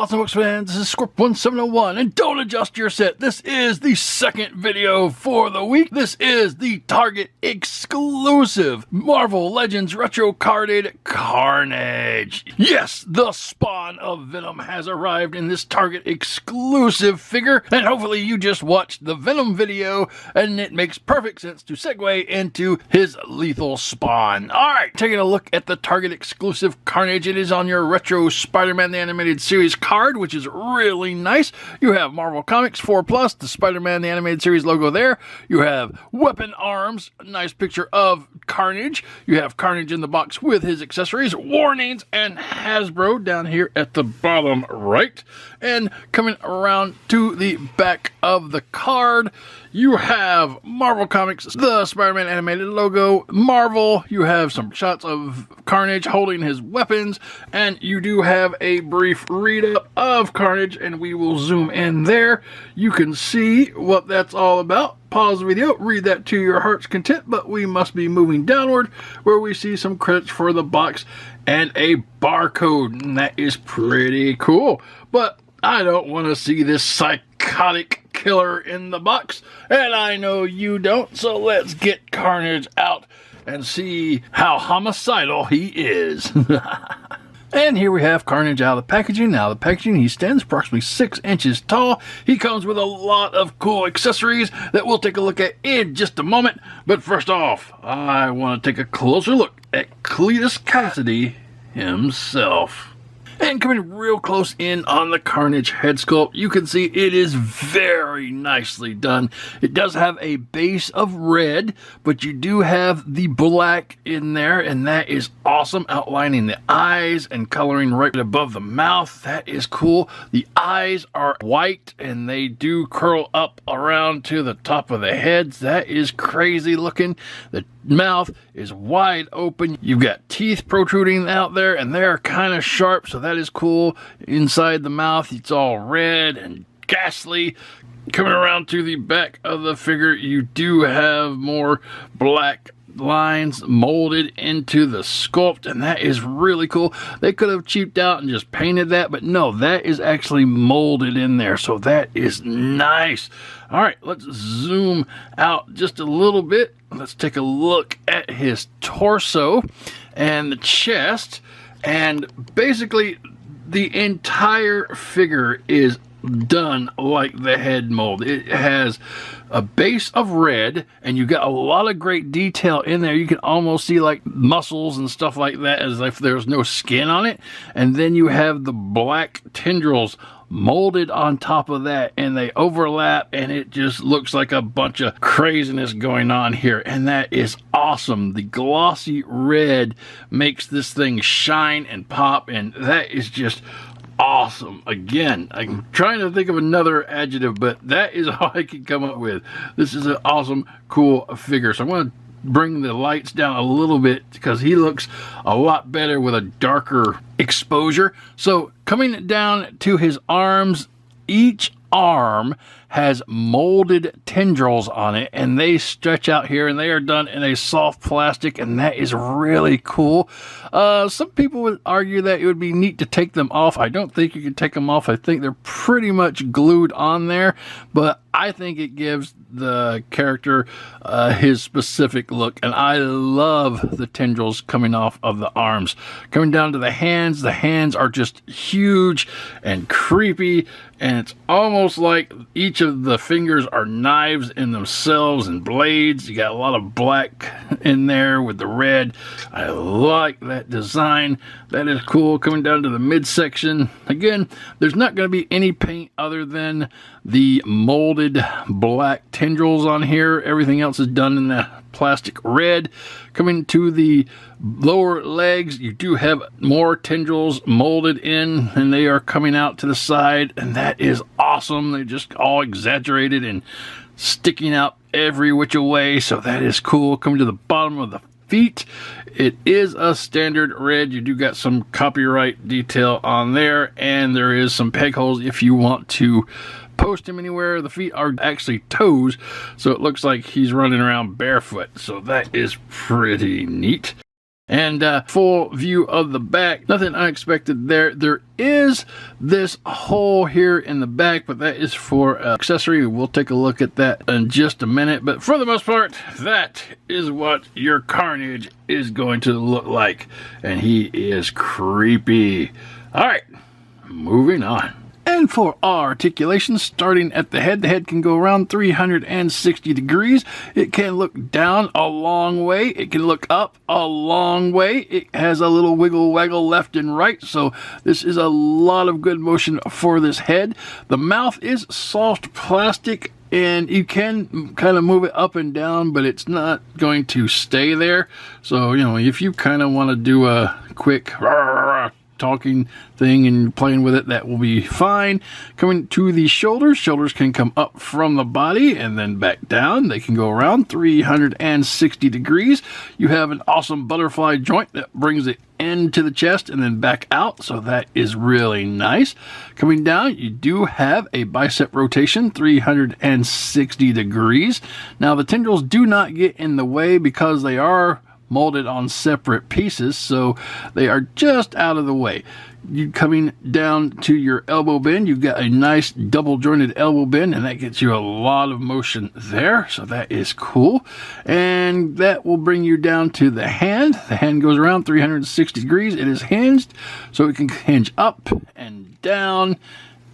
Awesome Books fans, this is Scorp1701, and don't adjust your set. This is the second video for the week. This is the Target Exclusive Marvel Legends Retro Carded Carnage. Yes, the spawn of Venom has arrived in this Target Exclusive figure, and hopefully you just watched the Venom video, and it makes perfect sense to segue into his lethal spawn. Alright, taking a look at the Target Exclusive Carnage. It is on your Retro Spider-Man the Animated Series card, which is really nice. You have Marvel Comics 4+, the Spider-Man the Animated Series logo there. You have weapon arms, a nice picture of Carnage. You have Carnage in the box with his accessories, warnings, and Hasbro down here at the bottom right. And coming around to the back of the card, you have Marvel Comics, the Spider-Man animated logo, Marvel. You have some shots of Carnage holding his weapons, and you do have a brief read-up of Carnage, and we will zoom in there. You can see what that's all about. Pause the video, read that to your heart's content, but we must be moving downward where we see some credits for the box and a barcode, and that is pretty cool. But I don't want to see this psychotic killer in the box, and I know you don't, so let's get Carnage out and see how homicidal he is. And here we have Carnage out of the packaging. Now the packaging, he stands approximately 6 inches tall. He comes with a lot of cool accessories that we'll take a look at in just a moment. But first off, I want to take a closer look at Cletus Cassidy himself. And coming real close in on the Carnage head sculpt, you can see it is very nicely done. It does have a base of red, but you do have the black in there, and that is awesome, outlining the eyes and coloring right above the mouth. That is cool. The eyes are white, and they do curl up around to the top of the heads. That is crazy looking. The mouth is wide open. You've got teeth protruding out there, and they're kind of sharp, so that is cool. Inside the mouth, it's all red and ghastly. Coming around to the back of the figure, you do have more black lines molded into the sculpt, and that is really cool. They could have cheaped out and just painted that, but no, that is actually molded in there, so that is nice. All right, let's zoom out just a little bit. Let's take a look at his torso and the chest, and basically the entire figure is done like the head mold. It has a base of red, and you got a lot of great detail in there. You can almost see like muscles and stuff like that as if there's no skin on it. And then you have the black tendrils molded on top of that, and they overlap, and it just looks like a bunch of craziness going on here, and that is awesome. The glossy red makes this thing shine and pop, and that is just awesome. Again, I'm trying to think of another adjective, but that is all I can come up with. This is an awesome, cool figure. So I'm going to bring the lights down a little bit because he looks a lot better with a darker exposure. So coming down to his arms, each arm has molded tendrils on it, and they stretch out here, and they are done in a soft plastic, and that is really cool. Some people would argue that it would be neat to take them off. I don't think you can take them off. I think they're pretty much glued on there, but I think it gives the character his specific look, and I love the tendrils coming off of the arms. Coming down to the hands are just huge and creepy, and it's almost like each of the fingers are knives in themselves and blades. You got a lot of black in there with the red. I like that design. That is cool. Coming down to the midsection, again, there's not going to be any paint other than the molded black tendrils on here. Everything else is done in the plastic red. Coming to the lower legs, you do have more tendrils molded in, and they are coming out to the side, and that is awesome. They're just all exaggerated and sticking out every which way, so that is cool. Coming to the bottom of the feet, it is a standard red. You do got some copyright detail on there, and there is some peg holes if you want to post him anywhere. The feet are actually toes, so it looks like he's running around barefoot, so that is pretty neat. And full view of the back, nothing unexpected there. There is this hole here in the back, but that is for accessory. We'll take a look at that in just a minute. But for the most part, that is what your Carnage is going to look like. And he is creepy. All right, moving on. And for articulation, starting at the head can go around 360 degrees. It can look down a long way. It can look up a long way. It has a little wiggle waggle left and right. So this is a lot of good motion for this head. The mouth is soft plastic, and you can kind of move it up and down, but it's not going to stay there. So, you know, if you kind of want to do a quick talking thing and playing with it, that will be fine. Coming to the shoulders can come up from the body and then back down. They can go around 360 degrees. You have an awesome butterfly joint that brings it into the chest and then back out, so that is really nice. Coming down, you do have a bicep rotation, 360 degrees. Now the tendrils do not get in the way because they are molded on separate pieces, so they are just out of the way. You coming down to your elbow bend, you've got a nice double jointed elbow bend, and that gets you a lot of motion there, so that is cool. And that will bring you down to the hand. The hand goes around 360 degrees. It is hinged, so it can hinge up and down,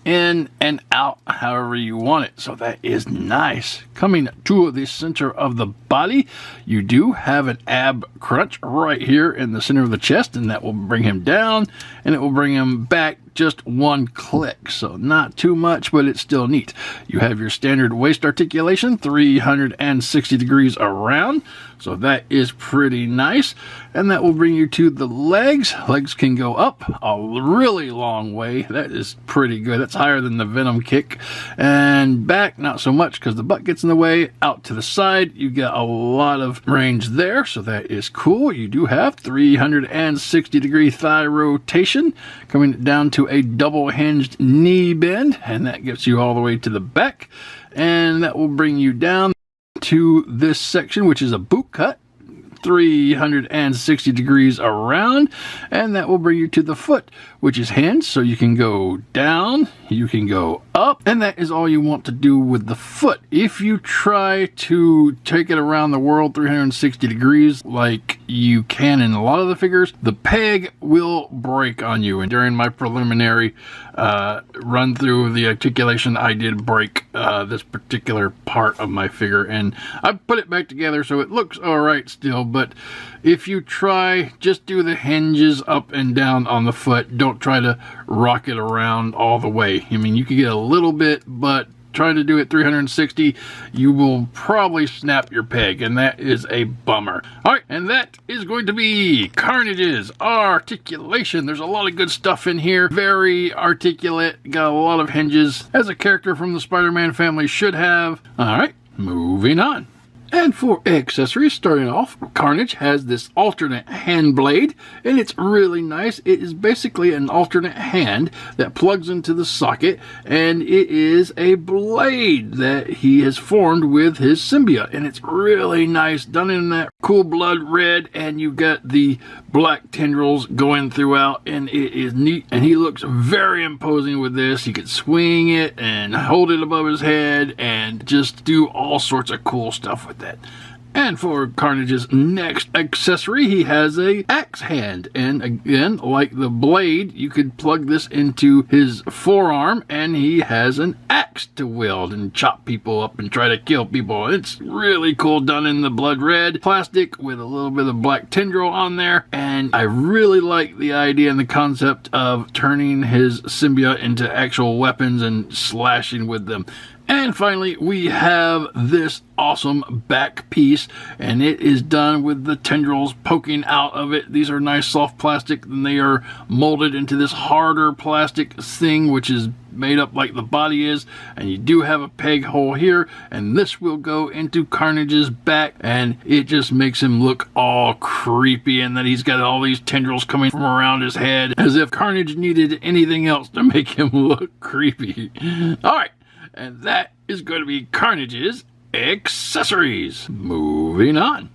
in and out, however you want it. So that is nice. Coming to the center of the body, you do have an ab crunch right here in the center of the chest, and that will bring him down, and it will bring him back just one click. So not too much, but it's still neat. You have your standard waist articulation, 360 degrees around. So that is pretty nice. And that will bring you to the legs. Legs can go up a really long way. That is pretty good. That's higher than the Venom kick. And back, not so much because the butt gets in the way. Out to the side, you got a lot of range there. So that is cool. You do have 360 degree thigh rotation, coming down to a double hinged knee bend. And that gets you all the way to the back. And that will bring you down to this section, which is a boot cut, 360 degrees around, and that will bring you to the foot, which is hinged, so you can go down, you can go up, and that is all you want to do with the foot. If you try to take it around the world 360 degrees like you can in a lot of the figures, the peg will break on you. And during my preliminary run through the articulation, I did break this particular part of my figure, and I put it back together so it looks alright still. But if you try, just do the hinges up and down on the foot. Don't try to rock it around all the way. I mean, you can get a little bit, but trying to do it 360, you will probably snap your peg, and that is a bummer. All right, and that is going to be Carnage's articulation. There's a lot of good stuff in here. Very articulate, got a lot of hinges, as a character from the Spider-Man family should have. All right, moving on. And for accessories, starting off, Carnage has this alternate hand blade, and it's really nice. It is basically an alternate hand that plugs into the socket, and it is a blade that he has formed with his symbiote, and it's really nice, done in that cool blood red, and you got the black tendrils going throughout, and it is neat, and he looks very imposing with this. He could swing it and hold it above his head and just do all sorts of cool stuff with that. And for Carnage's next accessory, he has a axe hand, and again, like the blade, you could plug this into his forearm, and he has an axe to wield and chop people up and try to kill people. It's really cool, done in the blood red plastic with a little bit of black tendril on there, and I really like the idea and the concept of turning his symbiote into actual weapons and slashing with them. And finally, we have this awesome back piece, and it is done with the tendrils poking out of it. These are nice soft plastic, and they are molded into this harder plastic thing, which is made up like the body is. And you do have a peg hole here, and this will go into Carnage's back, and it just makes him look all creepy, and that he's got all these tendrils coming from around his head, as if Carnage needed anything else to make him look creepy. All right. And that is going to be Carnage's accessories. Moving on.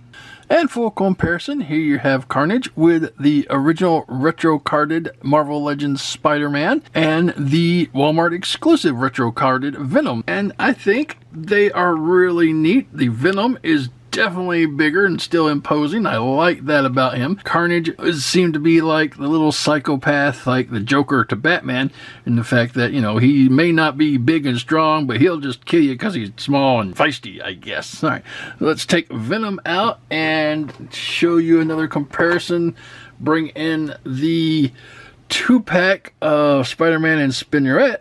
And full comparison, here you have Carnage with the original retro carded Marvel Legends Spider-Man and the Walmart exclusive retro carded Venom. And I think they are really neat. The Venom is definitely bigger and still imposing. I like that about him. Carnage seemed to be like the little psychopath, like the Joker to Batman, in the fact that, you know, he may not be big and strong, but he'll just kill you because he's small and feisty, I guess. All right, let's take Venom out and show you another comparison. Bring in the 2-pack of Spider-Man and Spinneret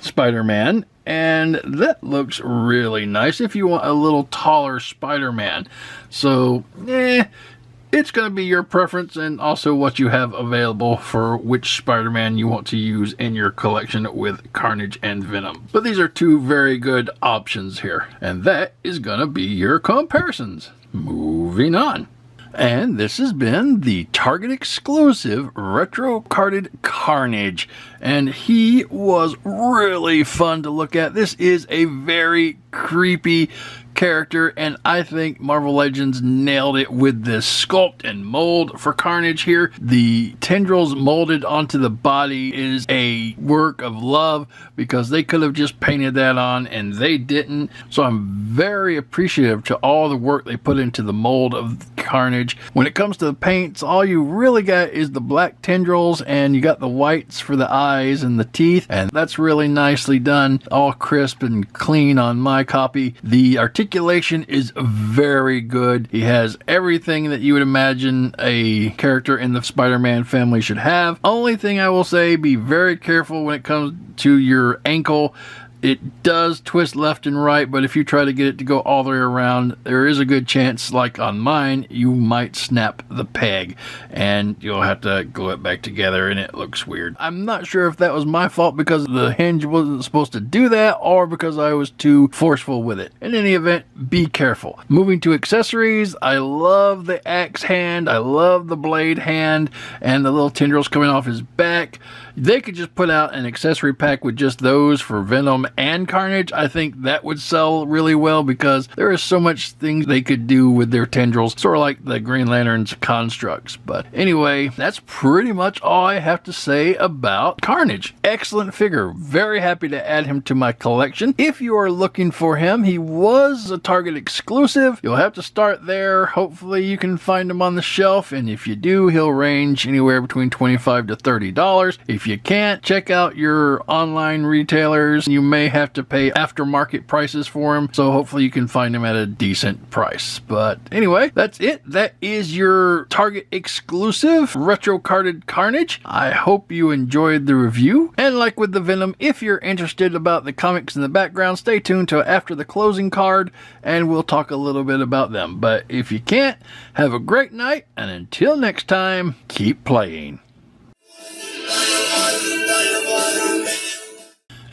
Spider-Man. And that looks really nice if you want a little taller Spider-Man. So, it's going to be your preference and also what you have available for which Spider-Man you want to use in your collection with Carnage and Venom. But these are two very good options here. And that is going to be your comparisons. Moving on. And this has been the Target exclusive retro carded Carnage. And he was really fun to look at. This is a very creepy character, and I think Marvel Legends nailed it with this sculpt and mold for Carnage here. The tendrils molded onto the body is a work of love because they could have just painted that on and they didn't. So I'm very appreciative to all the work they put into the mold of Carnage. When it comes to the paints, all you really got is the black tendrils and you got the whites for the eyes and the teeth, and that's really nicely done, all crisp and clean on my copy. The articulation is very good. He has everything that you would imagine a character in the Spider-Man family should have. Only thing I will say, be very careful when it comes to your ankle. It does twist left and right, but if you try to get it to go all the way around, there is a good chance, like on mine, you might snap the peg and you'll have to glue it back together and it looks weird. I'm not sure if that was my fault because the hinge wasn't supposed to do that or because I was too forceful with it. In any event, be careful. Moving to accessories, I love the axe hand, I love the blade hand and the little tendrils coming off his back. They could just put out an accessory pack with just those for Venom and Carnage. I think that would sell really well because there is so much things they could do with their tendrils, sort of like the Green Lantern's constructs. But anyway, that's pretty much all I have to say about Carnage. Excellent figure. Very happy to add him to my collection. If you are looking for him, he was a Target exclusive. You'll have to start there. Hopefully you can find him on the shelf, and if you do, he'll range anywhere between $25 to $30. If you can't, check out your online retailers. You may have to pay aftermarket prices for him, so hopefully you can find him at a decent price. But anyway, that's it. That is your Target exclusive retro carded Carnage. I hope you enjoyed the review, and like with the Venom, if you're interested about the comics in the background, stay tuned till after the closing card and we'll talk a little bit about them. But if you can't, have a great night, and until next time, keep playing.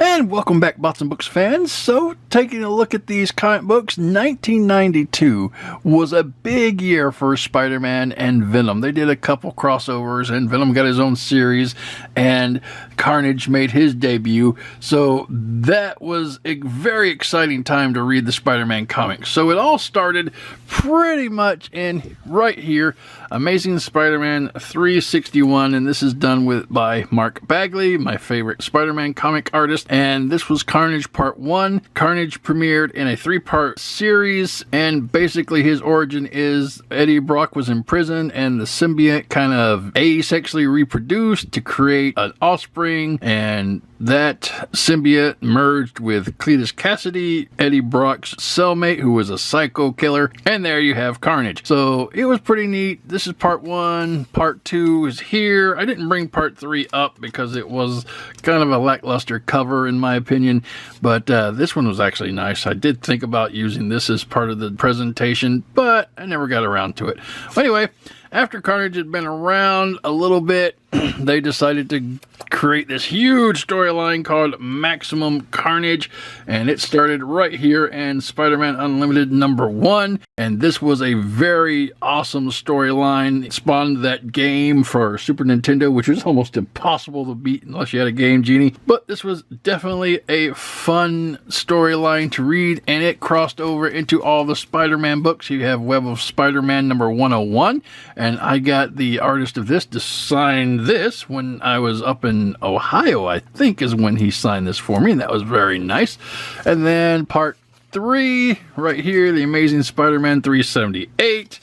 And welcome back, Bots and Books fans. So, taking a look at these comic books, 1992 was a big year for Spider-Man and Venom. They did a couple crossovers, and Venom got his own series, and Carnage made his debut. So, that was a very exciting time to read the Spider-Man comics. So, it all started pretty much in right here, Amazing Spider-Man 361, and this is done by Mark Bagley, my favorite Spider-Man comic artist. And this was Carnage Part 1. Carnage premiered in a 3-part series, and basically his origin is Eddie Brock was in prison and the symbiote kind of asexually reproduced to create an offspring, and that symbiote merged with Cletus Cassidy, Eddie Brock's cellmate, who was a psycho killer, and there you have Carnage. So it was pretty neat. This is Part 1. Part 2 is here. I didn't bring Part 3 up because it was kind of a lackluster cover in my opinion, but this one was actually nice. I did think about using this as part of the presentation, but I never got around to it. Anyway, after Carnage had been around a little bit, they decided to create this huge storyline called Maximum Carnage, and it started right here in Spider-Man Unlimited #1, and this was a very awesome storyline. It spawned that game for Super Nintendo, which was almost impossible to beat unless you had a Game Genie, but this was definitely a fun storyline to read, and it crossed over into all the Spider-Man books. You have Web of Spider-Man #101, and I got the artist of this to sign this when I was up in Ohio, I think is when he signed this for me, and that was very nice. And then part 3 right here, the Amazing Spider-Man 378,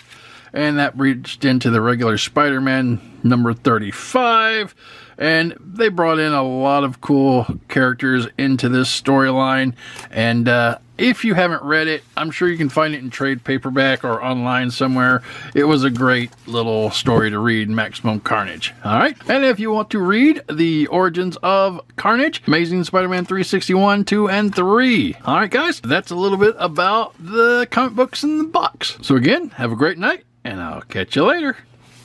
and that reached into the regular Spider-Man #35, and they brought in a lot of cool characters into this storyline. And if you haven't read it, I'm sure you can find it in trade paperback or online somewhere. It was a great little story to read, Maximum Carnage. Alright, and if you want to read the origins of Carnage, Amazing Spider-Man 361, 2, and 3. Alright guys, that's a little bit about the comic books in the box. So again, have a great night, and I'll catch you later.